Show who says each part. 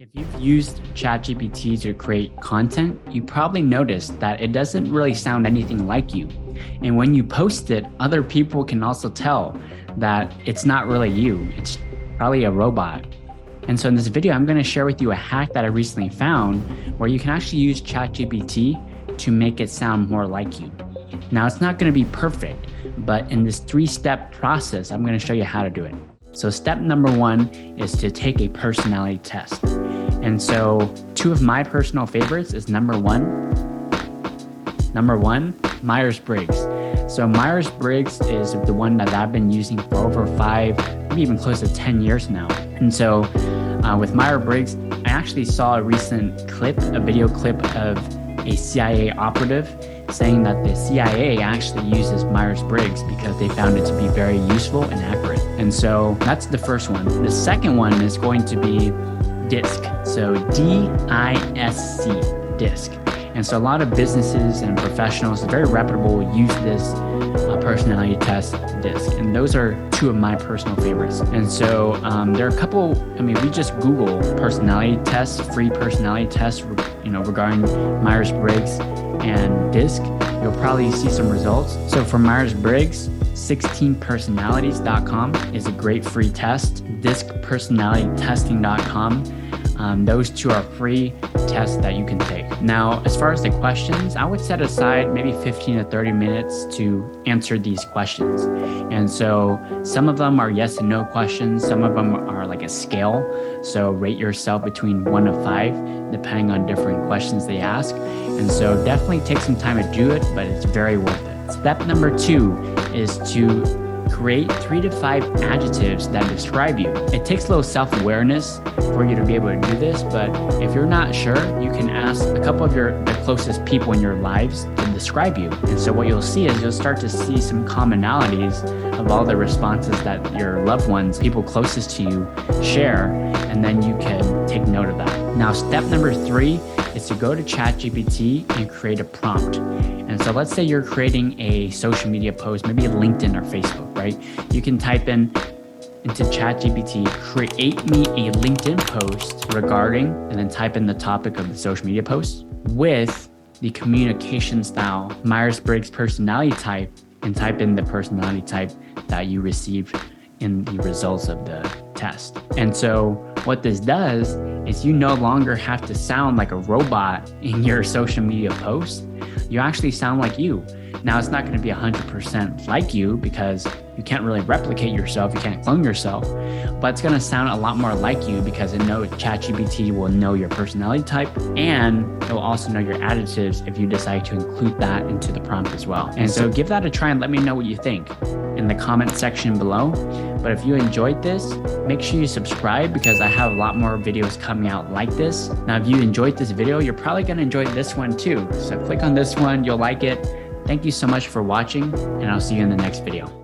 Speaker 1: If you've used ChatGPT to create content, you probably noticed that it doesn't really sound anything like you. And when you post it, other people can also tell that it's not really you. It's probably a robot. And so in this video, I'm going to share with you a hack that I recently found where you can actually use ChatGPT to make it sound more like you. Now, it's not going to be perfect, but in this 3-step process, I'm going to show you how to do it. So step number 1 is to take a personality test. And so 2 of my personal favorites is number one, Myers-Briggs. So Myers-Briggs is the one that I've been using for over 5, maybe even close to 10 years now. And so with Myers-Briggs, I actually saw a recent clip, a video clip of a CIA operative saying that the CIA actually uses Myers-Briggs because they found it to be very useful and accurate. And so that's the first one. The second one is going to be DISC. So D-I-S-C, DISC. And so a lot of businesses and professionals, very reputable, use this personality test, DISC. And those are 2 of my personal favorites. And so there are a couple, we just Google personality tests, free personality tests, regarding Myers-Briggs and DISC, you'll probably see some results. So for Myers-Briggs, 16personalities.com is a great free test. DISCpersonalitytesting.com. Those 2 are free tests that you can take. Now, as far as the questions, I would set aside maybe 15 to 30 minutes to answer these questions. And so some of them are yes and no questions. Some of them are like a scale. So rate yourself between 1 to 5, depending on different questions they ask. And so definitely take some time to do it, but it's very worth it. Step number 2 is to create 3 to 5 adjectives that describe you. It takes a little self-awareness for you to be able to do this, but if you're not sure, you can ask a couple of the closest people in your lives to describe you. And so what you'll see is you'll start to see some commonalities of all the responses that your loved ones, people closest to you, share, and then you can take note of that. Now, step number 3 is to go to ChatGPT and create a prompt. And so let's say you're creating a social media post, maybe LinkedIn or Facebook, right? You can type into ChatGPT, create me a LinkedIn post regarding, and then type in the topic of the social media post with the communication style, Myers-Briggs personality type, and type in the personality type that you received in the results of the test. And so what this does is you no longer have to sound like a robot in your social media post. You actually sound like you. Now, it's not going to be 100% like you because you can't really replicate yourself. You can't clone yourself, but it's going to sound a lot more like you because it knows ChatGPT will know your personality type, and it will also know your adjectives if you decide to include that into the prompt as well. And so give that a try and let me know what you think in the comment section below. But if you enjoyed this, make sure you subscribe because I have a lot more videos coming out like this. Now, if you enjoyed this video, you're probably going to enjoy this one too. So click on this one, you'll like it. Thank you so much for watching, and I'll see you in the next video.